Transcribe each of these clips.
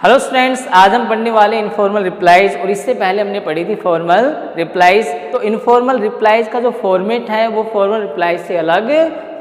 Hello students, आज हम पढ़ने वाले इनफॉर्मल रिप्लाईज और इससे पहले हमने पढ़ी थी फॉर्मल रिप्लाईज। तो इनफॉर्मल रिप्लाईज का जो फॉर्मेट है वो फॉर्मल रिप्लाईज से अलग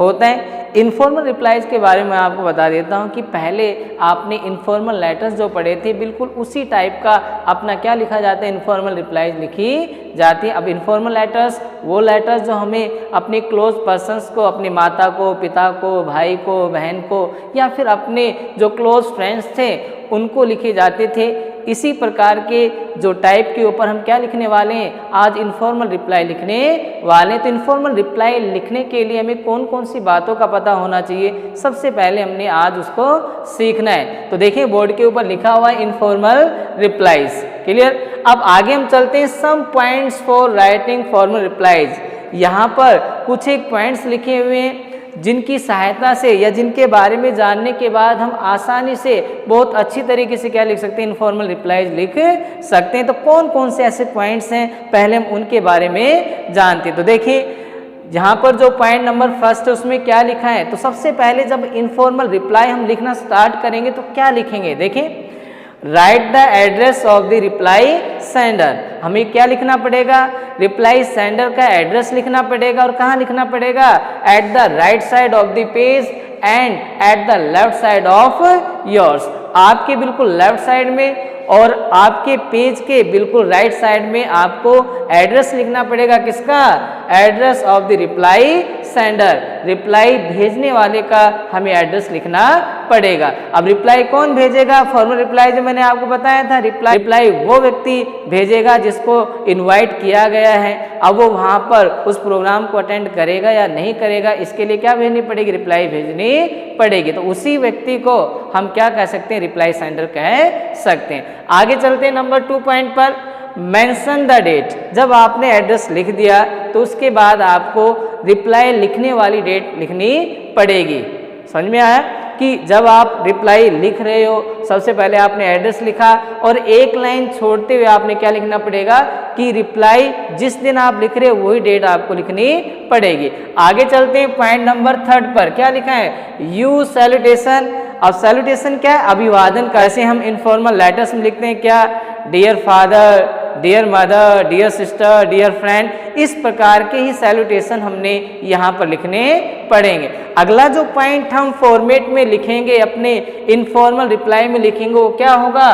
होता है। इनफॉर्मल रिप्लाईज के बारे में आपको बता देता हूँ कि पहले आपने इनफॉर्मल लेटर्स जो पढ़े थे बिल्कुल उसी टाइप का अपना क्या लिखा जाता है, इनफॉर्मल रिप्लाईज लिखी जाती है। अब इनफॉर्मल लेटर्स वो लेटर्स जो हमें अपने क्लोज पर्सन्स को, अपनी माता को, पिता को, भाई को, बहन को या फिर अपने जो क्लोज फ्रेंड्स थे उनको लिखे जाते थे। इसी प्रकार के जो टाइप के ऊपर हम क्या लिखने वाले हैं, आज इनफॉर्मल रिप्लाई लिखने वाले हैं। तो इनफॉर्मल रिप्लाई लिखने के लिए हमें कौन कौन सी बातों का पता होना चाहिए, सबसे पहले हमने आज उसको सीखना है। तो देखिए बोर्ड के ऊपर लिखा हुआ है इनफॉर्मल रिप्लाईज, क्लियर। अब आगे हम चलते हैं some points for writing formal replies. यहाँ पर कुछ एक पॉइंट्स लिखे हुए हैं जिनकी सहायता से या जिनके बारे में जानने के बाद हम आसानी से बहुत अच्छी तरीके से क्या लिख सकते हैं, इनफॉर्मल रिप्लाईज लिख सकते हैं। तो कौन कौन से ऐसे पॉइंट्स हैं, पहले हम उनके बारे में जानते हैं। तो देखिए यहाँ पर जो पॉइंट नंबर फर्स्ट है उसमें क्या लिखा है। तो सबसे पहले जब इनफॉर्मल रिप्लाई हम लिखना स्टार्ट करेंगे तो क्या लिखेंगे, देखें, right the address of the reply sender. हमें क्या लिखना पड़ेगा, रिप्लाई सेंडर का एड्रेस लिखना पड़ेगा। और कहाँ लिखना पड़ेगा, at the right side of the page and at the left side of yours. आपके बिल्कुल लेफ्ट साइड में और आपके पेज के बिल्कुल राइट साइड में आपको एड्रेस लिखना पड़ेगा। किसका, address of the reply sender, reply भेजने वाले का हमें एड्रेस लिखना पड़ेगा। अब रिप्लाई कौन भेजेगा, फॉर्मल रिप्लाई जो मैंने आपको बताया था, रिप्लाई वो व्यक्ति भेजेगा जिसको इनवाइट किया गया है। अब वो वहाँ पर उस प्रोग्राम को अटेंड करेगा या नहीं करेगा, इसके लिए क्या भेजनी पड़ेगी, रिप्लाई भेजनी पड़ेगी। तो उसी व्यक्ति को हम क्या कह सकते हैं, रिप्लाई सेंडर कह सकते हैं। आगे चलते हैं नंबर 2 पॉइंट पर, मेंशन द डेट। जब आपने एड्रेस लिख दिया तो उसके बाद आपको रिप्लाई लिखने वाली डेट लिखनी पड़ेगी। समझ में आया कि जब आप रिप्लाई लिख रहे हो सबसे पहले आपने एड्रेस लिखा और एक लाइन छोड़ते हुए आपने क्या लिखना पड़ेगा कि रिप्लाई जिस दिन आप लिख रहे हो वही डेट आपको लिखनी पड़ेगी। आगे चलते हैं पॉइंट नंबर 3 पर, क्या लिखा है, यूज सैल्यूटेशन। अब सैल्यूटेशन क्या है, अभिवादन। कैसे हम इनफॉर्मल लेटर्स में लिखते हैं, क्या, dear father, dear mother, dear sister, dear friend, इस प्रकार के ही सैल्यूटेशन हमने यहाँ पर लिखने पड़ेंगे। अगला जो पॉइंट हम फॉर्मेट में लिखेंगे, अपने इनफॉर्मल रिप्लाई में लिखेंगे, वो क्या होगा,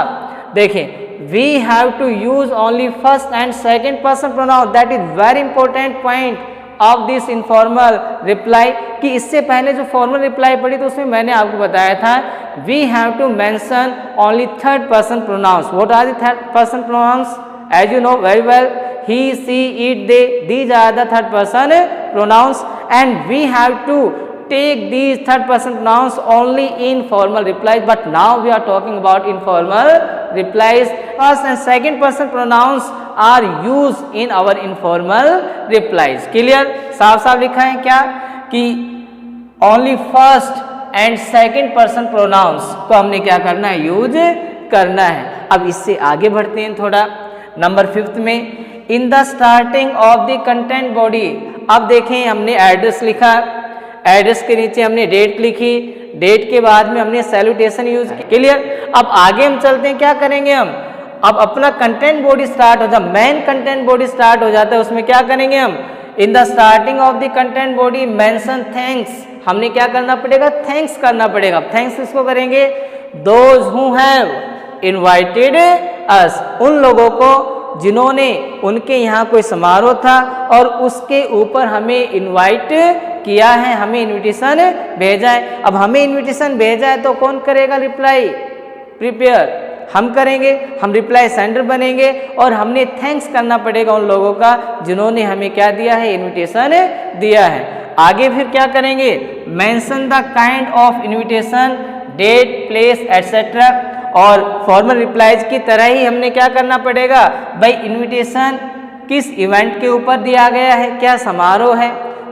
देखें, we have to use only first and second person pronoun. That is very important point of this informal reply. कि इससे पहले जो फॉर्मल रिप्लाई पढ़ी तो उसमें मैंने आपको बताया था we have to mention only third person pronouns. What are the third person pronouns, as you know very well, he, she, it, they, these are the third person pronouns and we have to take these third person pronouns only in formal replies. But now we are talking about informal replies. First and second person pronouns are used in our informal replies. Clear, साफ साफ लिखा है क्या कि only first and second person pronouns को हमने क्या करना है, यूज करना है। अब इससे आगे बढ़ते हैं थोड़ा नंबर 5 में, in the starting of the content body. अब देखें हमने एड्रेस लिखा, एड्रेस के नीचे हमने डेट लिखी, डेट के बाद में हमने सैल्यूटेशन यूज की। क्लियर। अब आगे हम चलते हैं, क्या करेंगे हम, अब अपना कंटेंट बॉडी स्टार्ट हो जाता है, मेन कंटेंट बॉडी स्टार्ट हो जाता है, उसमें क्या करेंगे हम, in the starting of the content body mention thanks. हमने क्या करना पड़ेगा, थैंक्स करना पड़ेगा। थैंक्स किसको करेंगे, दोज हु हैव इनवाइटेड अस, उन लोगों को जिन्होंने, उनके यहाँ कोई समारोह था और उसके ऊपर हमें इनवाइट किया है, हमें इनविटेशन भेजा है। अब हमें इनविटेशन भेजा है तो कौन करेगा रिप्लाई, प्रिपेयर हम करेंगे, हम रिप्लाई सेंडर बनेंगे और हमने थैंक्स करना पड़ेगा उन लोगों का जिन्होंने हमें क्या दिया है, इनविटेशन दिया है। आगे फिर क्या करेंगे, mention the kind of invitation, date, place etcetera. और फॉर्मल रिप्लाईज की तरह ही हमने क्या करना पड़ेगा, भाई इनविटेशन किस इवेंट के ऊपर दिया गया है, क्या समारोह है,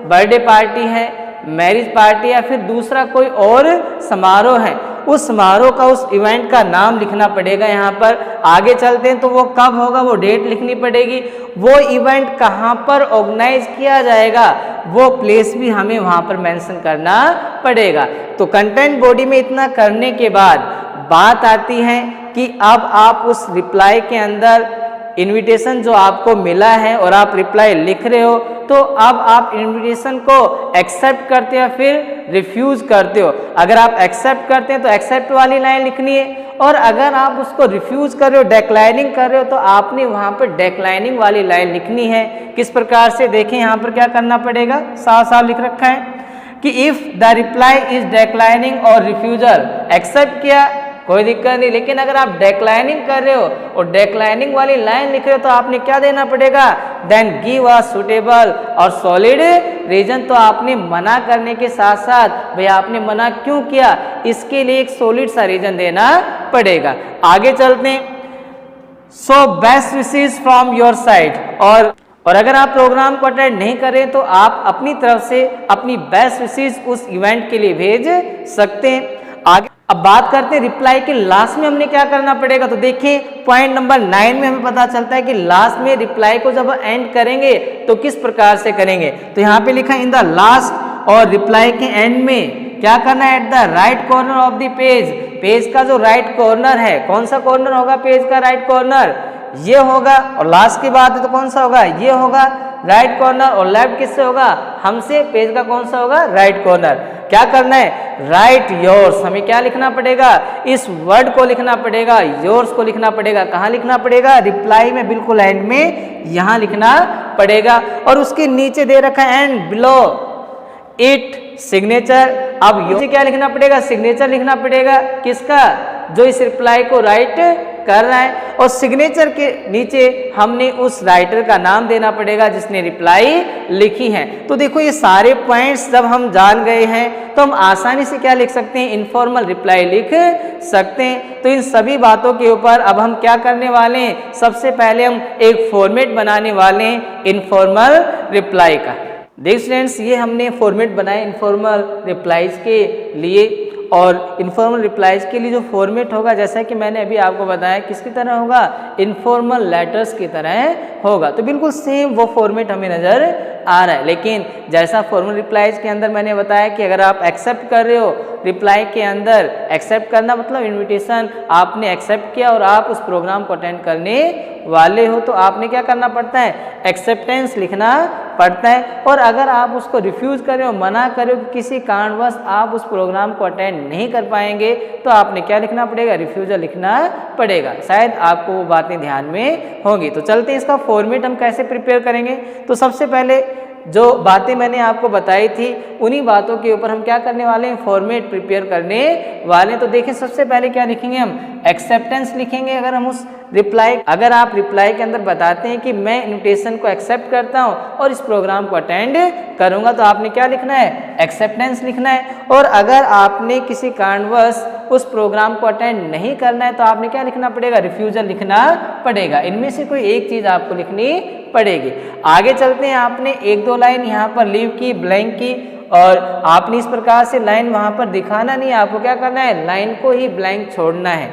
बर्थडे पार्टी है, मैरिज पार्टी या फिर दूसरा कोई और समारोह है, उस समारोह का, उस इवेंट का नाम लिखना पड़ेगा यहाँ पर। आगे चलते हैं तो वो कब होगा, वो डेट लिखनी पड़ेगी, वो इवेंट कहाँ पर ऑर्गेनाइज किया जाएगा, वो प्लेस भी हमें वहाँ पर मेंशन करना पड़ेगा। तो कंटेंट बॉडी में इतना करने के बाद बात आती है कि अब आप उस रिप्लाई के अंदर इनविटेशन जो आपको मिला है और आप रिप्लाई लिख रहे हो, तो अब आप इनविटेशन को एक्सेप्ट करते हो फिर रिफ्यूज करते हो। अगर आप एक्सेप्ट करते हैं तो एक्सेप्ट वाली लाइन लिखनी है, और अगर आप उसको रिफ्यूज कर रहे हो, डेक्लाइनिंग कर रहे हो, तो आपने वहां पर डेक्लाइनिंग वाली लाइन लिखनी है। किस प्रकार से, देखें यहाँ पर क्या करना पड़ेगा, साफ साफ लिख रखा है कि इफ द रिप्लाई इज डेक्लाइनिंग और रिफ्यूजल, एक्सेप्ट किया कोई दिक्कत नहीं, लेकिन अगर आप डेक्लाइनिंग कर रहे हो और डेक्लाइनिंग वाली लाइन लिख रहे हो तो आपने क्या देना पड़ेगा, देन गिव अ सुटेबल और सॉलिड रीजन। तो आपने मना करने के साथ साथ भाई आपने मना क्यों किया, इसके लिए एक सॉलिड सा रीजन देना पड़ेगा। आगे चलते हैं। So best wishes from your side, और अगर आप प्रोग्राम को अटेंड नहीं करें तो आप अपनी तरफ से अपनी बेस्ट विशेस उस इवेंट के लिए भेज सकते हैं। आगे अब बात करते हैं रिप्लाई के लास्ट में हमने क्या करना पड़ेगा। तो देखिए पॉइंट नंबर 9 में हमें पता चलता है कि लास्ट में रिप्लाई को जब एंड करेंगे तो किस प्रकार से करेंगे। तो यहाँ पे लिखा है इन द लास्ट, और रिप्लाई के एंड में क्या करना है, at the right corner of the page, page का जो राइट कॉर्नर है, कौन सा कॉर्नर होगा पेज का राइट कॉर्नर, ये होगा। और लास्ट की बात है तो कौन सा होगा, ये होगा राइट कॉर्नर। और लेफ्ट किससे होगा, हमसे, पेज का कौन सा होगा, राइट कॉर्नर। क्या करना है, राइट योर्स, हमें क्या लिखना पड़ेगा, इस वर्ड को लिखना पड़ेगा, योर्स को लिखना पड़ेगा। कहाँ लिखना पड़ेगा, रिप्लाई में बिल्कुल एंड में, यहाँ लिखना पड़ेगा। और उसके नीचे दे रखा है एंड बिलो इट सिग्नेचर। अब ये क्या लिखना पड़ेगा, सिग्नेचर लिखना पड़ेगा, किसका, जो इस रिप्लाई को राइट कर रहा है। और सिग्नेचर के नीचे हमने उस राइटर का नाम देना पड़ेगा जिसने रिप्लाई लिखी है। तो देखो ये सारे पॉइंट्स जब हम जान गए हैं तो हम आसानी से क्या लिख सकते हैं, इनफॉर्मल रिप्लाई लिख सकते हैं। तो इन सभी बातों के ऊपर अब हम क्या करने वाले हैं, सबसे पहले हम एक फॉर्मेट बनाने वाले हैं इनफॉर्मल रिप्लाई का। देख स्टूडेंट्स, ये हमने फॉर्मेट बनाया इनफॉर्मल रिप्लाईज के लिए, और इनफॉर्मल रिप्लाईज के लिए जो फॉर्मेट होगा, जैसा कि मैंने अभी आपको बताया, किसकी तरह होगा, इनफॉर्मल लेटर्स की तरह होगा। तो बिल्कुल सेम वो फॉर्मेट हमें नज़र आ रहा है। लेकिन जैसा फॉर्मल रिप्लाईज के अंदर मैंने बताया कि अगर आप एक्सेप्ट कर रहे हो, रिप्लाई के अंदर एक्सेप्ट करना मतलब इन्विटेशन आपने एक्सेप्ट किया और आप उस प्रोग्राम को अटेंड करने वाले हो, तो आपने क्या करना पड़ता है, एक्सेप्टेंस लिखना पड़ता है। और अगर आप उसको रिफ्यूज कर रहे हो, मना कर रहे हो कि किसी कारणवश आप उस प्रोग्राम को अटेंड नहीं कर पाएंगे, तो आपने क्या लिखना पड़ेगा, रिफ्यूजल लिखना पड़ेगा। शायद आपको वो बातें ध्यान में होंगी। तो चलते हैं इसका फॉर्मेट हम कैसे प्रिपेयर करेंगे। तो सबसे पहले जो बातें मैंने आपको बताई थी उन्हीं बातों के ऊपर हम क्या करने वाले हैं, फॉर्मेट प्रिपेयर करने वाले हैं। तो देखें सबसे पहले क्या लिखेंगे, हम एक्सेप्टेंस लिखेंगे। अगर हम उस रिप्लाई, अगर आप रिप्लाई के अंदर बताते हैं कि मैं इन्विटेशन को एक्सेप्ट करता हूं और इस प्रोग्राम को अटेंड करूंगा, तो आपने क्या लिखना है, एक्सेप्टेंस लिखना है। और अगर आपने किसी कारणवश उस प्रोग्राम को अटेंड नहीं करना है तो आपने क्या लिखना पड़ेगा, रिफ्यूजल लिखना पड़ेगा। इनमें से कोई एक चीज़ आपको लिखनी पड़ेगी। आगे चलते हैं, आपने एक दो लाइन यहाँ पर लीव की, ब्लैंक की, और आपने इस प्रकार से लाइन वहाँ पर दिखाना नहीं है, आपको क्या करना है, लाइन को ही ब्लैंक छोड़ना है।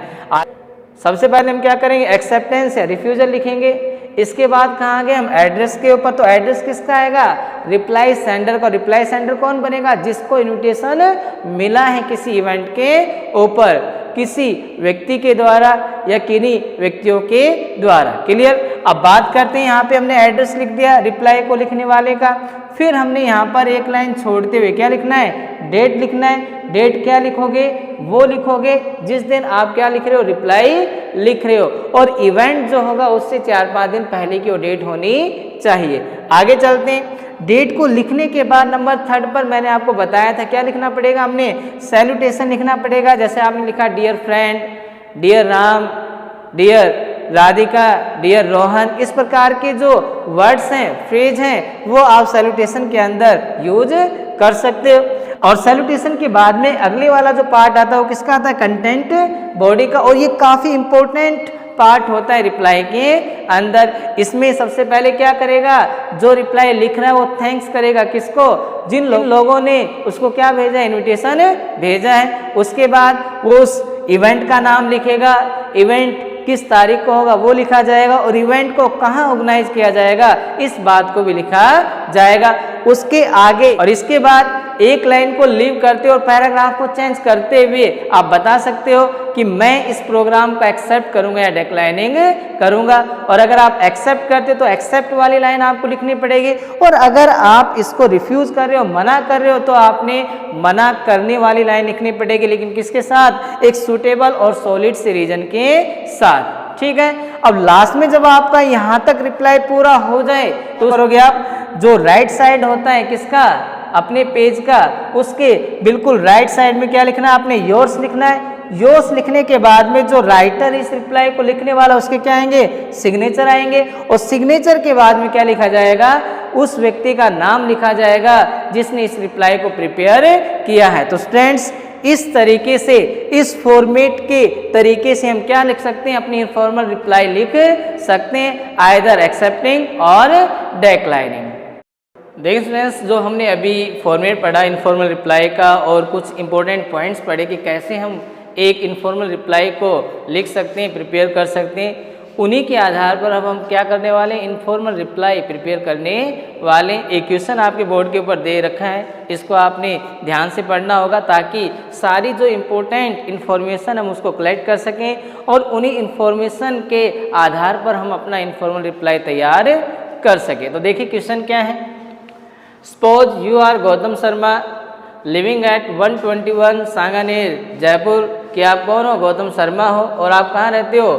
सबसे पहले हम क्या करेंगे, एक्सेप्टेंस है, रिफ्यूजल लिखेंगे। इसके बाद कहाँ गए हम, एड्रेस के ऊपर। तो एड्रेस किसका आएगा, रिप्लाई सेंडर का। रिप्लाई सेंडर कौन बनेगा, जिसको इन्विटेशन मिला है किसी इवेंट के ऊपर, किसी व्यक्ति के द्वारा या किन्हीं व्यक्तियों के द्वारा। क्लियर। अब बात करते हैं, यहाँ पे हमने एड्रेस लिख दिया रिप्लाई को लिखने वाले का। फिर हमने यहाँ पर एक लाइन छोड़ते हुए क्या लिखना है, डेट लिखना है। डेट क्या लिखोगे, वो लिखोगे जिस दिन आप क्या लिख रहे हो, रिप्लाई लिख रहे हो। और इवेंट जो होगा उससे 4-5 दिन पहले की वो डेट होनी चाहिए। आगे चलते हैं, डेट को लिखने के बाद नंबर 3 पर मैंने आपको बताया था क्या लिखना पड़ेगा, हमने सैल्यूटेशन लिखना पड़ेगा। जैसे आपने लिखा dear friend, dear Ram, dear Radhika, dear Rohan, इस प्रकार के जो वर्ड्स हैं, फ्रेज हैं, वो आप सैल्यूटेशन के अंदर यूज कर सकते हो। और सैल्यूटेशन के बाद में अगले वाला जो पार्ट आता है वो किसका आता है, कंटेंट बॉडी का। और ये काफ़ी इंपॉर्टेंट पार्ट होता है रिप्लाई के अंदर। इसमें सबसे पहले क्या करेगा, जो रिप्लाई लिख रहा है वो थैंक्स करेगा किसको, जिन लोगों ने उसको क्या भेजा है, इन्विटेशन भेजा है। उसके बाद वो उस इवेंट का नाम लिखेगा, इवेंट किस तारीख को होगा वो लिखा जाएगा, और इवेंट को कहाँ ऑर्गेनाइज किया जाएगा इस बात को भी लिखा जाएगा। उसके आगे और इसके बाद एक लाइन को लीव करते और पैराग्राफ को चेंज करते हुए आप बता सकते हो कि मैं इस प्रोग्राम को एक्सेप्ट करूंगा या डिक्लाइनिंग करूंगा। और अगर आप एक्सेप्ट करते तो एक्सेप्ट वाली लाइन आपको लिखनी पड़ेगी, और अगर आप इसको रिफ्यूज कर रहे हो, मना कर रहे हो, तो आपने मना करने वाली लाइन लिखनी पड़ेगी, लेकिन किसके साथ? एक सूटेबल और सॉलिड से रीजन के साथ। ठीक है, अब लास्ट में जब आपका यहां तक रिप्लाई पूरा हो जाए तो करोगे आप, जो राइट साइड होता है किसका? अपने पेज का, उसके बिल्कुल राइट साइड में क्या लिखना है? आपने योर्स लिखना है। योर्स लिखने के बाद में जो राइटर इस रिप्लाई को लिखने वाला, उसके क्या आएंगे? सिग्नेचर आएंगे। और सिग्नेचर के बाद में क्या लिखा जाएगा? उस व्यक्ति का नाम लिखा जाएगा जिसने इस रिप्लाई को प्रिपेयर किया है। तो स्टूडेंट्स, इस तरीके से, इस फॉर्मेट के तरीके से हम क्या लिख सकते हैं? अपनी इनफॉर्मल रिप्लाई लिख सकते हैं, आइदर एक्सेप्टिंग और डिक्लाइनिंग। देखिए स्टूडेंट्स, जो हमने अभी फॉर्मेट पढ़ा इनफॉर्मल रिप्लाई का, और कुछ इंपॉर्टेंट पॉइंट्स पढ़े कि कैसे हम एक इनफॉर्मल रिप्लाई को लिख सकते हैं, प्रिपेयर कर सकते हैं, उन्हीं के आधार पर अब हम क्या करने वाले हैं? इनफॉर्मल रिप्लाई प्रिपेयर करने वाले। एक क्वेश्चन आपके बोर्ड के ऊपर दे रखा है, इसको आपने ध्यान से पढ़ना होगा ताकि सारी जो इम्पोर्टेंट इन्फॉर्मेशन हम उसको कलेक्ट कर सकें, और उन्हीं इन्फॉर्मेशन के आधार पर हम अपना इनफॉर्मल रिप्लाई तैयार कर सकें। तो देखिए क्वेश्चन क्या है। Suppose you are Gautam Sharma living at 121 Sanganer Jaipur. कि आप कौन हो? गौतम शर्मा हो, और आप कहाँ रहते हो?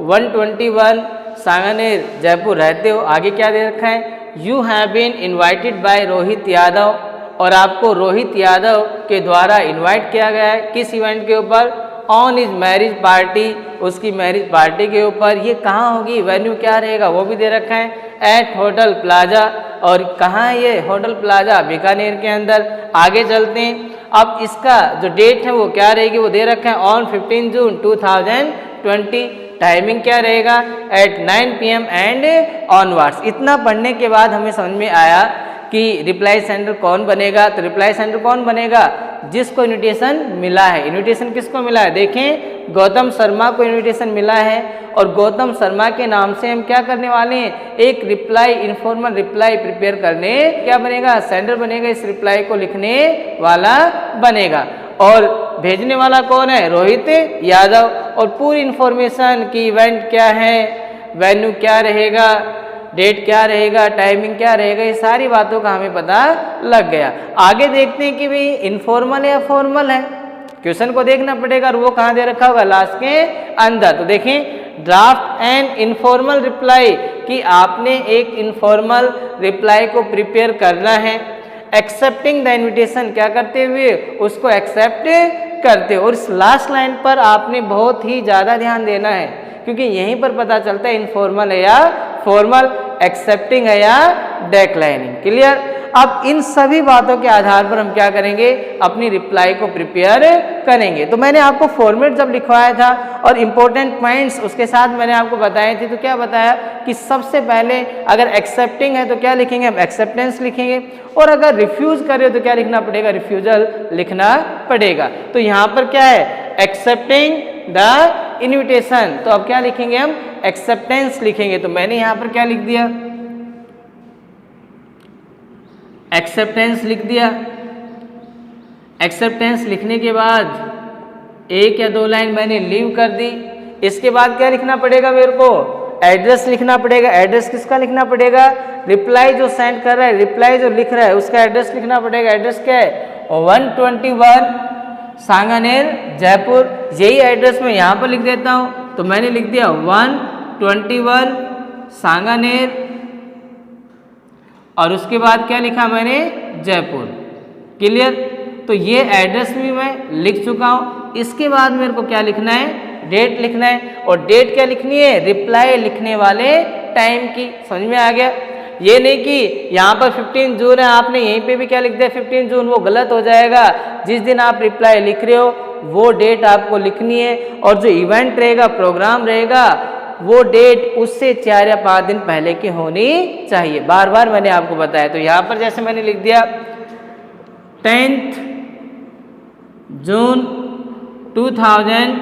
121 सांगानेर जयपुर रहते हो। आगे क्या दे रखा है? You have been invited by Rohit Yadav, और आपको रोहित यादव के द्वारा इन्वाइट किया गया है किस इवेंट के ऊपर? ऑन इज मैरिज पार्टी, उसकी मैरिज पार्टी के ऊपर। ये कहाँ होगी? वेन्यू क्या रहेगा वो भी दे रखा है, एट होटल प्लाजा। और कहाँ है ये होटल प्लाजा? बीकानेर के अंदर। आगे चलते हैं, अब इसका जो डेट है वो क्या रहेगी? वो दे रखा है ऑन 15 जून 2020। टाइमिंग क्या रहेगा? At 9 PM and onwards. इतना पढ़ने के बाद हमें समझ में आया कि रिप्लाई सेंडर कौन बनेगा। तो रिप्लाई सेंडर कौन बनेगा? जिसको इन्विटेशन मिला है। इन्विटेशन किसको मिला है? देखें, गौतम शर्मा को इन्विटेशन मिला है, और गौतम शर्मा के नाम से हम क्या करने वाले हैं? एक रिप्लाई, इनफॉर्मल रिप्लाई प्रिपेयर करने, क्या बनेगा? सेंडर बनेगा, इस रिप्लाई को लिखने वाला बनेगा। और भेजने वाला कौन है? रोहित यादव। और पूरी इन्फॉर्मेशन की इवेंट क्या है, वेन्यू क्या रहेगा, डेट क्या रहेगा, टाइमिंग क्या रहेगा, ये सारी बातों का हमें पता लग गया। आगे देखते हैं कि भाई इनफॉर्मल या फॉर्मल है। क्वेश्चन को देखना पड़ेगा, और वो कहाँ दे रखा होगा? लास्ट के अंदर। तो देखें, ड्राफ्ट एंड इनफॉर्मल रिप्लाई, कि आपने एक इनफॉर्मल रिप्लाई को प्रिपेयर करना है, एक्सेप्टिंग द इन्विटेशन, क्या करते हुए? उसको एक्सेप्ट करते हो। और इस लास्ट लाइन पर आपने बहुत ही ज़्यादा ध्यान देना है, क्योंकि यहीं पर पता चलता है इनफॉर्मल है या फॉर्मल, एक्सेप्टिंग है या डिक्लाइनिंग। क्लियर? अब इन सभी बातों के आधार पर हम क्या करेंगे? अपनी रिप्लाई को प्रिपेयर करेंगे। तो मैंने आपको फॉर्मेट जब लिखवाया था और इम्पोर्टेंट पॉइंट्स उसके साथ मैंने आपको बताए थे, तो क्या बताया कि सबसे पहले अगर एक्सेप्टिंग है तो क्या लिखेंगे? हम एक्सेप्टेंस लिखेंगे, और अगर रिफ्यूज कर रहे हो तो क्या लिखना पड़ेगा? रिफ्यूजल लिखना पड़ेगा। तो यहाँ पर क्या है? Accepting the invitation. तो अब क्या लिखेंगे? हम एक्सेप्टेंस लिखेंगे। तो मैंने यहाँ पर क्या लिख दिया? एक्सेप्टेंस लिख दिया। एक्सेप्टेंस लिखने के बाद एक या दो लाइन मैंने लीव कर दी। इसके बाद क्या लिखना पड़ेगा मेरे को? एड्रेस लिखना पड़ेगा। एड्रेस किसका लिखना पड़ेगा? रिप्लाई जो सेंड कर रहा है, रिप्लाई जो लिख रहा है, उसका एड्रेस लिखना पड़ेगा। एड्रेस क्या है? 121 सांगानेर जयपुर। यही एड्रेस मैं यहाँ पर लिख देता हूँ। तो मैंने लिख दिया 121 सांगानेर, और उसके बाद क्या लिखा मैंने? जयपुर। क्लियर? तो ये एड्रेस भी मैं लिख चुका हूँ। इसके बाद मेरे को क्या लिखना है? डेट लिखना है। और डेट क्या लिखनी है? रिप्लाई लिखने वाले टाइम की। समझ में आ गया? ये नहीं कि यहाँ पर 15 जून है, आपने यहीं पे भी क्या लिख दिया 15 जून, वो गलत हो जाएगा। जिस दिन आप रिप्लाई लिख रहे हो वो डेट आपको लिखनी है, और जो इवेंट रहेगा, प्रोग्राम रहेगा, वो डेट उससे 4 या 5 दिन पहले की होनी चाहिए। बार बार मैंने आपको बताया। तो यहाँ पर जैसे मैंने लिख दिया 10 जून 2020।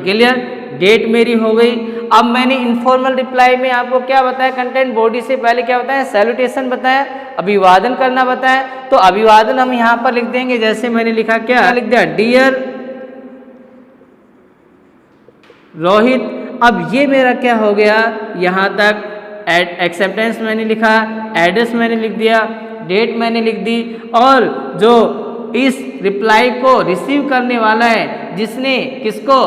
क्लियर? डेट मेरी हो गई। अब मैंने इनफॉर्मल रिप्लाई में आपको क्या बताया, कंटेंट बॉडी से पहले क्या बताया, सैल्यूटेशन बताया, अभिवादन करना बताया। तो अभिवादन हम यहाँ पर लिख देंगे, जैसे मैंने लिखा, क्या लिख दिया, डियर रोहित। अब ये मेरा क्या हो गया, यहाँ तक एक्सेप्टेंस मैंने लिखा, एड्रेस मैंने लिख दिया, डेट मैंने लिख दी, और जो इस रिप्लाई को रिसीव करने वाला है, जिसने किसको,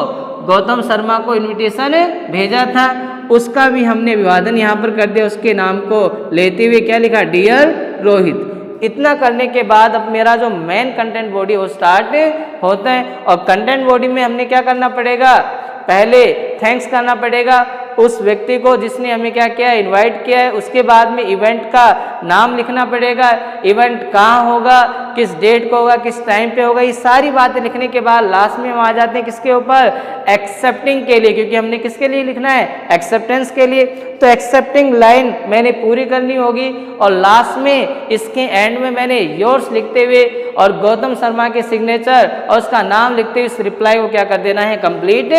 गौतम शर्मा को इनविटेशन भेजा था, उसका भी हमने अभिवादन यहाँ पर कर दिया, उसके नाम को लेते हुए क्या लिखा, डियर रोहित। इतना करने के बाद अब मेरा जो मेन कंटेंट बॉडी वो स्टार्ट होता है। और कंटेंट बॉडी में हमने क्या करना पड़ेगा, पहले थैंक्स करना पड़ेगा उस व्यक्ति को जिसने हमें क्या किया, इनवाइट किया है। उसके बाद में इवेंट का नाम लिखना पड़ेगा, इवेंट कहाँ होगा, किस डेट को होगा, किस टाइम पे होगा, ये सारी बातें लिखने के बाद लास्ट में हम आ जाते हैं किसके ऊपर, एक्सेप्टिंग के लिए, क्योंकि हमने किसके लिए लिखना है, एक्सेप्टेंस के लिए। तो एक्सेप्टिंग लाइन मैंने पूरी करनी होगी, और लास्ट में इसके एंड में मैंने योर्स लिखते हुए और गौतम शर्मा के सिग्नेचर और उसका नाम लिखते हुए इस रिप्लाई को क्या कर देना है, कंप्लीट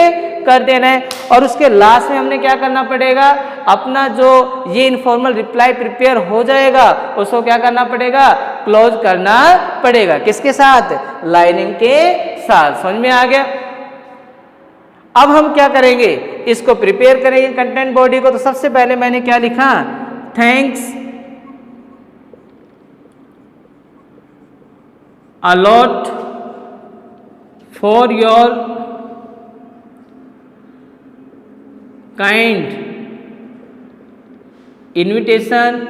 कर देना है। और उसके लास्ट में हमने क्या करना पड़ेगा, अपना जो ये इनफॉर्मल रिप्लाई प्रिपेयर हो जाएगा उसको क्या करना पड़ेगा, क्लोज करना पड़ेगा, किसके साथ, लाइनिंग के साथ। समझ में आ गया। अब हम क्या करेंगे, इसको प्रिपेयर करेंगे कंटेंट बॉडी को। तो सबसे पहले मैंने क्या लिखा, thanks a lot for your kind invitation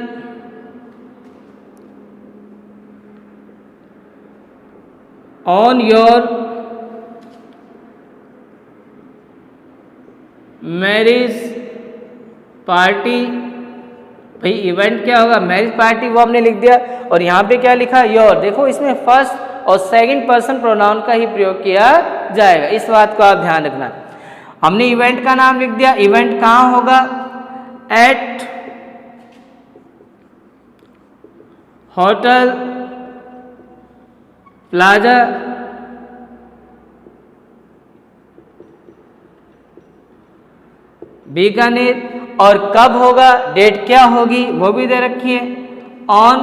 on your marriage party. भाई इवेंट क्या होगा, मैरिज पार्टी, वो हमने लिख दिया। और यहाँ पे क्या लिखा, योर। देखो इसमें फर्स्ट और सेकंड पर्सन प्रोनाउन का ही प्रयोग किया जाएगा, इस बात को आप ध्यान रखना। हमने इवेंट का नाम लिख दिया, इवेंट कहाँ होगा, एट होटल प्लाजा बीकानेर। और कब होगा, डेट क्या होगी वो भी दे रखी है, ऑन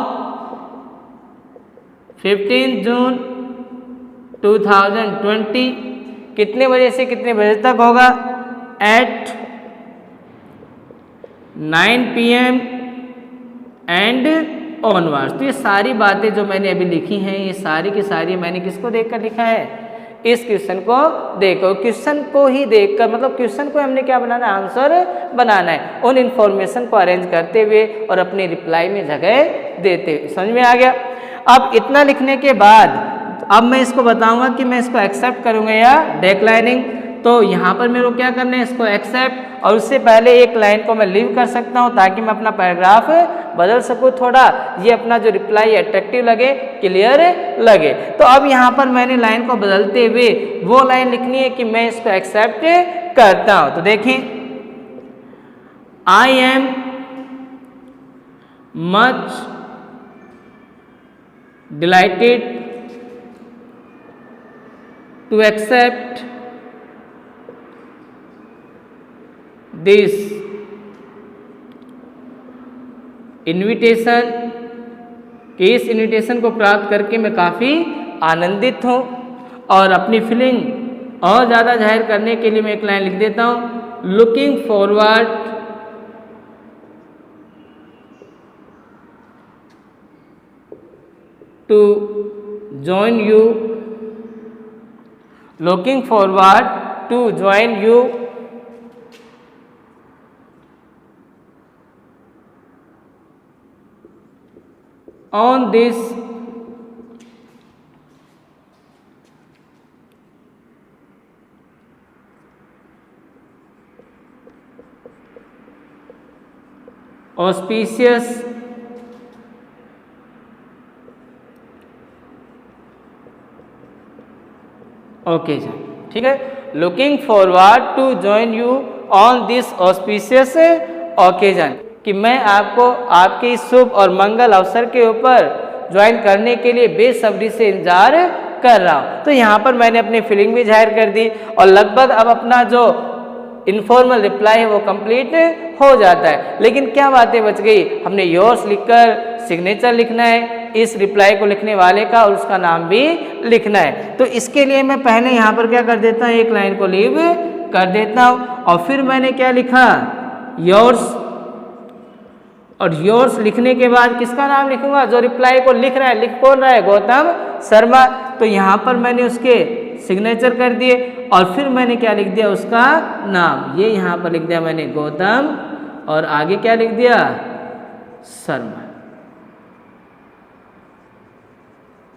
15 जून 2020। कितने बजे से कितने बजे तक होगा, एट 9 PM एंड ऑनवर्ड्स। तो ये सारी बातें जो मैंने अभी लिखी हैं, ये सारी की सारी मैंने किसको देखकर लिखा है, इस क्वेश्चन को देखो, क्वेश्चन को ही देखकर, मतलब क्वेश्चन को हमने क्या बनाना है, आंसर बनाना है, उन इंफॉर्मेशन को अरेंज करते हुए और अपने रिप्लाई में जगह देते हुए। समझ में आ गया। अब इतना लिखने के बाद अब मैं इसको बताऊंगा कि मैं इसको एक्सेप्ट करूंगा या डिक्लाइनिंग। तो यहाँ पर मेरे को क्या करना है, इसको एक्सेप्ट, और उससे पहले एक लाइन को मैं लीव कर सकता हूँ ताकि मैं अपना पैराग्राफ बदल सकूँ थोड़ा, ये अपना जो रिप्लाई अट्रैक्टिव लगे, क्लियर लगे। तो अब यहाँ पर मैंने लाइन को बदलते हुए वो लाइन लिखनी है कि मैं इसको एक्सेप्ट करता हूँ। तो देखें, I am much delighted to accept this invitation, कि इस इन्विटेशन को प्राप्त करके मैं काफ़ी आनंदित हूँ। और अपनी फीलिंग और ज़्यादा जाहिर करने के लिए मैं एक लाइन लिख देता हूँ, looking forward to join you, looking forward to join you on this auspicious occasion। ठीक है, looking forward to join you on this auspicious occasion, कि मैं आपको आपके इस शुभ और मंगल अवसर के ऊपर ज्वाइन करने के लिए बेसब्री से इंतजार कर रहा हूँ। तो यहाँ पर मैंने अपनी फीलिंग भी जाहिर कर दी और लगभग अब अपना जो इनफॉर्मल रिप्लाई है वो कंप्लीट हो जाता है। लेकिन क्या बातें बच गई, हमने योर्स लिखकर सिग्नेचर लिखना है इस रिप्लाई को लिखने वाले का और उसका नाम भी लिखना है। तो इसके लिए मैं पहले यहाँ पर क्या कर देता हूँ, एक लाइन को लीव कर देता हूँ और फिर मैंने क्या लिखा, योर्स, और योर्स लिखने के बाद किसका नाम लिखूंगा, जो रिप्लाई को लिख रहा है, लिख कौन रहा है, गौतम शर्मा। तो यहाँ पर मैंने उसके सिग्नेचर कर दिए और फिर मैंने क्या लिख दिया, उसका नाम, ये यहाँ पर लिख दिया मैंने गौतम और आगे क्या लिख दिया, शर्मा।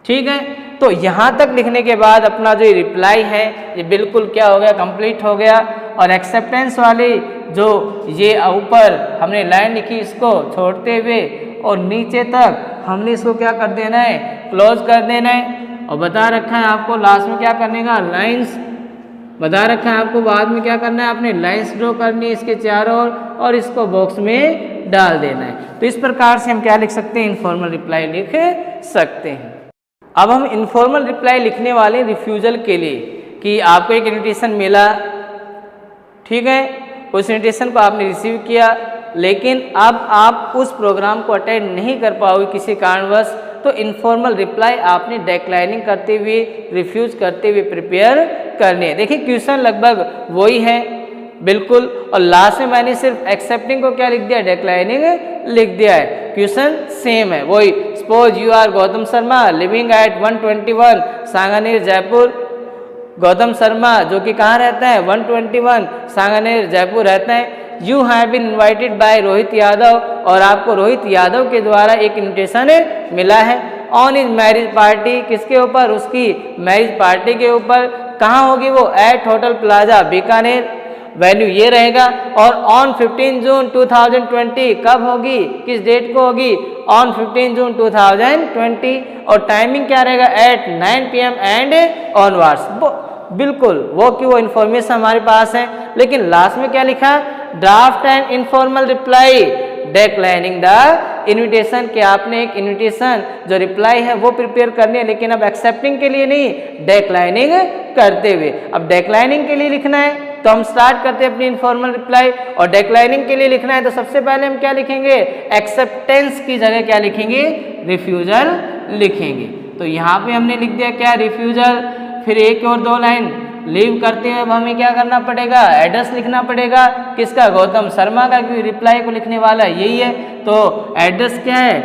ठीक है, तो यहाँ तक लिखने के बाद अपना जो रिप्लाई है ये बिल्कुल क्या हो गया, कंप्लीट हो गया। और एक्सेप्टेंस वाली जो ये ऊपर हमने लाइन लिखी इसको छोड़ते हुए और नीचे तक हमने इसको क्या कर देना है, क्लोज कर देना है। और बता रखा है आपको लास्ट में क्या करने का, लाइंस बता रखा है आपको, बाद में क्या करना है, आपने लाइंस ड्रॉ करनी है इसके चारों ओर और इसको बॉक्स में डाल देना है। तो इस प्रकार से हम क्या लिख सकते हैं, इनफॉर्मल रिप्लाई लिख सकते हैं। अब हम इनफॉर्मल रिप्लाई लिखने वाले रिफ्यूजल के लिए कि आपको एक इन्विटेशन मिला, ठीक है, उस इन्विटेशन को आपने रिसीव किया लेकिन अब आप उस प्रोग्राम को अटेंड नहीं कर पाओगे किसी कारणवश, तो इनफॉर्मल रिप्लाई आपने डेक्लाइनिंग करते हुए, रिफ्यूज करते हुए प्रिपेयर करने हैं। देखिए क्वेश्चन लगभग वही है बिल्कुल, और लास्ट में मैंने सिर्फ एक्सेप्टिंग को क्या लिख दिया, डेक्लाइनिंग लिख दिया है। क्वेश्चन सेम है वही, suppose you are Gautam Sharma living at 121 Sanganer Jaipur. Gautam Sharma जो कि कहाँ रहता है, 121 सांगानेर जयपुर रहता है। You have been invited by Rohit Yadav, और आपको रोहित यादव के द्वारा एक इन्विटेशन मिला है ऑन इज मैरिज पार्टी, किसके ऊपर, उसकी मैरिज पार्टी के ऊपर। कहाँ होगी वो, eight hotel Plaza Bikaner, value ये रहेगा। और ऑन 15 जून 2020 कब होगी, किस डेट को होगी, ऑन 15 जून 2020, और टाइमिंग क्या रहेगा, एट 9 PM एंड ऑनवर्ड्स। बिल्कुल वो कि वो इन्फॉर्मेशन हमारे पास है, लेकिन लास्ट में क्या लिखा, draft and informal reply declining the invitation, कि आपने एक इन्विटेशन जो रिप्लाई है वो प्रिपेयर करनी है, लेकिन अब एक्सेप्टिंग के लिए नहीं, डेक्लाइनिंग करते हुए। अब डेक्लाइनिंग के लिए लिखना है तो हम स्टार्ट करते हैं अपनी इनफॉर्मल रिप्लाई, और डेक्लाइनिंग के लिए लिखना है तो सबसे पहले हम क्या लिखेंगे, एक्सेप्टेंस की जगह क्या लिखेंगे, रिफ्यूजल लिखेंगे। तो यहाँ पे हमने लिख दिया क्या, रिफ्यूजल। फिर एक और दो लाइन लीव करते हुए अब हमें क्या करना पड़ेगा, एड्रेस लिखना पड़ेगा, किसका, गौतम शर्मा का, क्योंकि रिप्लाई को लिखने वाला यही है। तो एड्रेस क्या है,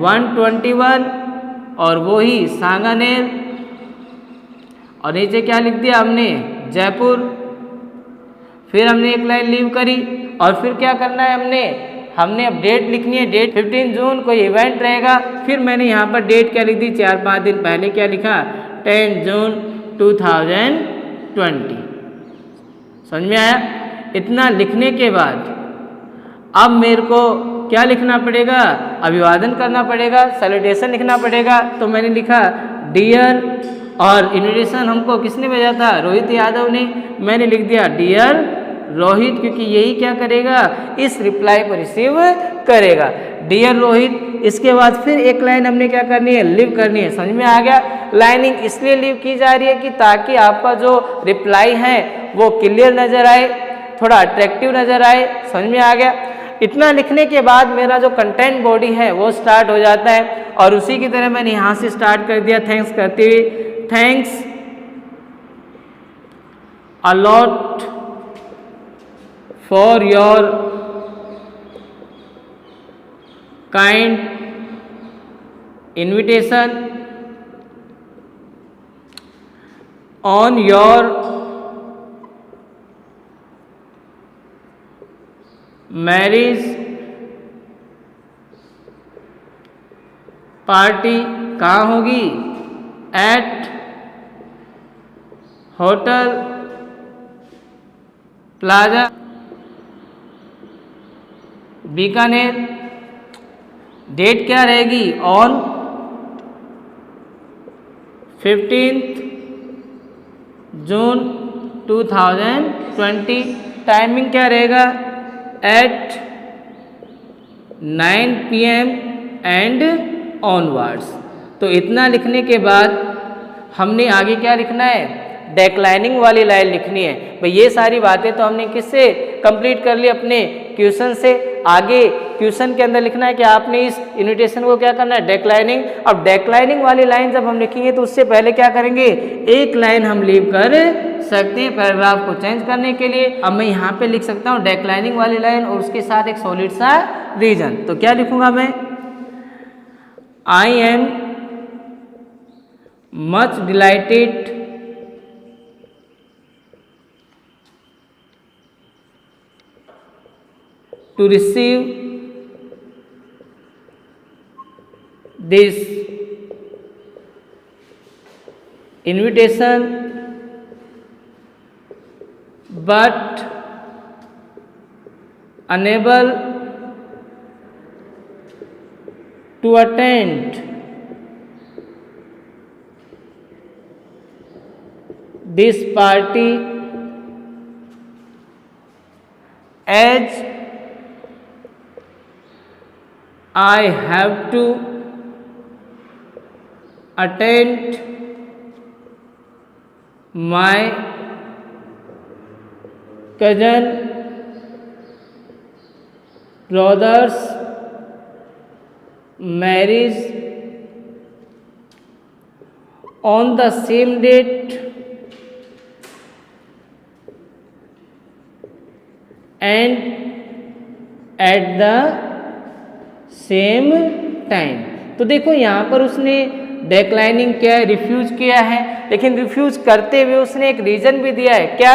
121 और वो ही सांगानेर, और नीचे क्या लिख दिया हमने, जयपुर। फिर हमने एक लाइन लीव करी और फिर क्या करना है, हमने अब डेट लिखनी है, डेट 15 जून कोई इवेंट रहेगा। फिर मैंने यहाँ पर डेट क्या लिख दी, 4-5 दिन पहले क्या लिखा, 10 जून 2020। समझ में आया। इतना लिखने के बाद अब मेरे को क्या लिखना पड़ेगा, अभिवादन करना पड़ेगा, सैल्यूटेशन लिखना पड़ेगा। तो मैंने लिखा डियर, और इन्विटेशन हमको किसने भेजा था, रोहित यादव ने। मैंने लिख दिया डियर रोहित, क्योंकि यही क्या करेगा, इस रिप्लाई को रिसीव करेगा, डियर रोहित। इसके बाद फिर एक लाइन हमने क्या करनी है, लीव करनी है। समझ में आ गया। लाइनिंग इसलिए लीव की जा रही है कि ताकि आपका जो रिप्लाई है वो क्लियर नजर आए, थोड़ा अट्रैक्टिव नजर आए। समझ में आ गया। इतना लिखने के बाद मेरा जो कंटेंट बॉडी है वो स्टार्ट हो जाता है, और उसी की तरह मैंने यहाँ से स्टार्ट कर दिया थैंक्स करते हुए, thanks a lot for your kind invitation on your marriage party. कहाँ होगी, at hotel Plaza Bikaner. Date क्या रहेगी, ऑन 15 जून 2020। टाइमिंग क्या रहेगा, एट 9 PM एंड ऑनवर्ड्स। तो इतना लिखने के बाद हमने आगे क्या लिखना है, डेक्लाइनिंग वाली लाइन लिखनी है। भाई ये सारी बातें तो हमने किससे कंप्लीट कर ली, अपने क्वेश्चन से। आगे क्वेश्चन के अंदर लिखना है कि आपने इस इन्विटेशन को क्या करना है, डेक्लाइनिंग। अब डेक्लाइनिंग वाली लाइन जब हम लिखेंगे तो उससे पहले क्या करेंगे, एक लाइन हम लीव कर सकते हैं पैराग्राफ को चेंज करने के लिए। अब मैं यहाँ पे लिख सकता हूँ डेक्लाइनिंग वाली लाइन और उसके साथ एक सॉलिड सा रीजन। तो क्या लिखूंगा मैं, आई am much dilated to receive this invitation, but unable to attend this party as I have to attend my cousin brother's marriage on the same date and at the same time. तो देखो यहाँ पर उसने डेक्लाइनिंग किया है, refuse किया है, लेकिन रिफ्यूज करते हुए उसने एक रीजन भी दिया है। क्या,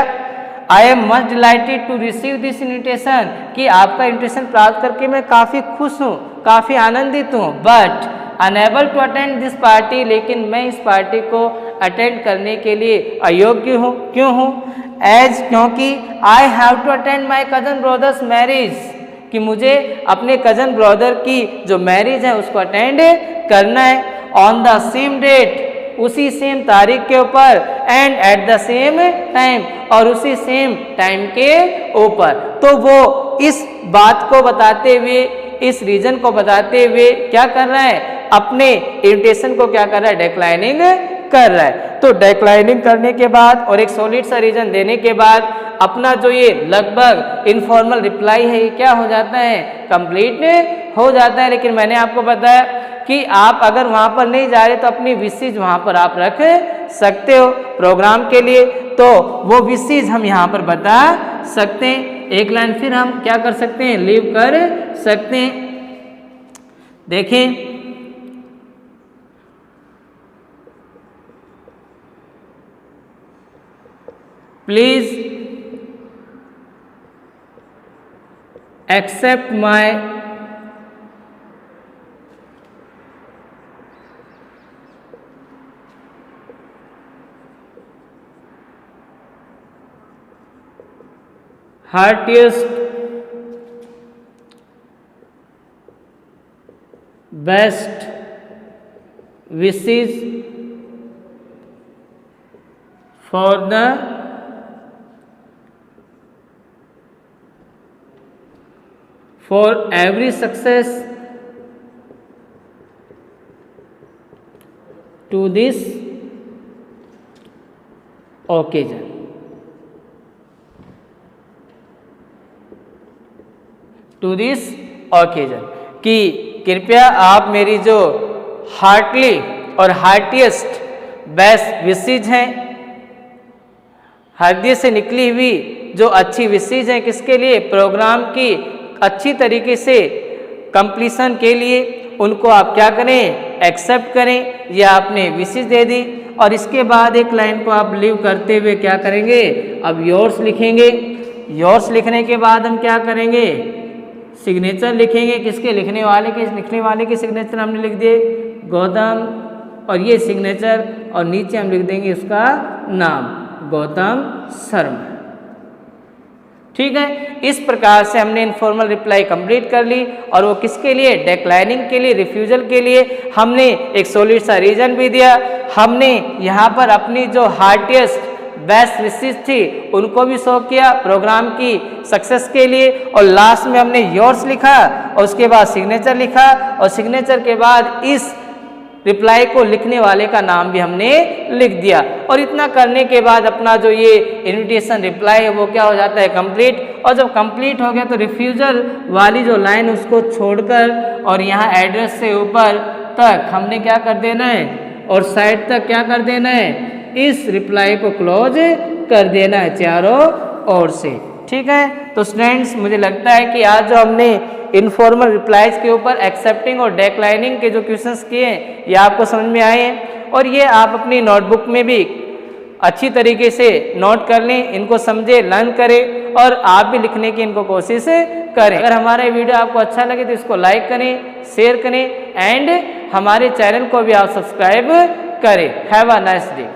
I am much delighted to receive this invitation, कि आपका इन्विटेशन प्राप्त करके मैं काफ़ी खुश हूँ, काफ़ी आनंदित हूँ। But unable to attend this party, लेकिन मैं इस पार्टी को अटेंड करने के लिए अयोग्य हूँ। क्यों हूँ, एज क्योंकि I have to attend my cousin brother's marriage, कि मुझे अपने कजन ब्रदर की जो मैरिज है उसको अटेंड करना है। ऑन द सेम डेट, उसी सेम तारीख के ऊपर, and at the same time, और उसी सेम टाइम के ऊपर। तो वो इस बात को बताते हुए, इस रीजन को बताते हुए क्या कर रहा है, अपने इन्विटेशन को क्या कर रहा है, डेक्लाइनिंग कर रहा है। तो डेक्लाइनिंग करने के बाद और एक सॉलिड सा रीजन देने के बाद अपना जो ये लगभग इनफॉर्मल रिप्लाई है ये क्या हो जाता है, कंप्लीट हो जाता है। लेकिन मैंने आपको बताया कि आप अगर वहाँ पर नहीं जा रहे तो अपनी विशेष वहाँ पर आप रख सकते हो प्रोग्राम के लिए। तो वो विशेष हम यहाँ पर बता सकते हैं। एक लाइन फिर हम क्या कर सकते हैं, लीव कर सकते हैं। देखें, please accept my heartiest best wishes for every success to this occasion। To this occasion, कि कृपया आप मेरी जो हार्टली और हार्टिएस्ट बेस्ट विशेज हैं, हृदय से निकली हुई जो अच्छी विशेज हैं, किसके लिए, प्रोग्राम की अच्छी तरीके से कंप्लीशन के लिए, उनको आप क्या करें, एक्सेप्ट करें। या आपने विशेष दे दी और इसके बाद एक लाइन को आप लीव करते हुए क्या करेंगे, अब योर्स लिखेंगे। योर्स लिखने के बाद हम क्या करेंगे, सिग्नेचर लिखेंगे। किसके, लिखने वाले के सिग्नेचर हमने लिख दिए गौतम, और ये सिग्नेचर, और नीचे हम लिख देंगे उसका नाम गौतम शर्मा। ठीक है, इस प्रकार से हमने इनफॉर्मल रिप्लाई कंप्लीट कर ली। और वो किसके लिए, डेक्लाइनिंग के लिए, रिफ्यूजल के लिए। हमने एक सॉलिड सा रीजन भी दिया। हमने यहाँ पर अपनी जो हार्टिएस्ट बेस्ट विशेस थी उनको भी शो किया प्रोग्राम की सक्सेस के लिए। और लास्ट में हमने योर्स लिखा और उसके बाद सिग्नेचर लिखा, और सिग्नेचर के बाद इस रिप्लाई को लिखने वाले का नाम भी हमने लिख दिया। और इतना करने के बाद अपना जो ये इनविटेशन रिप्लाई है वो क्या हो जाता है, कंप्लीट। और जब कंप्लीट हो गया तो रिफ्यूज़ल वाली जो लाइन उसको छोड़कर और यहाँ एड्रेस से ऊपर तक हमने क्या कर देना है, और साइड तक क्या कर देना है, इस रिप्लाई को क्लोज कर देना है चारों ओर से। ठीक है, तो स्टूडेंट्स मुझे लगता है कि आज जो हमने इनफॉर्मल रिप्लाइज के ऊपर एक्सेप्टिंग और डिक्लाइनिंग के जो क्वेश्चंस किए हैं ये आपको समझ में आए हैं, और ये आप अपनी नोटबुक में भी अच्छी तरीके से नोट कर लें, इनको समझे, लर्न करें और आप भी लिखने की इनको कोशिश करें। अगर हमारा वीडियो आपको अच्छा लगे तो इसको लाइक करें, शेयर करें एंड हमारे चैनल को भी आप सब्सक्राइब करें। Have a nice day.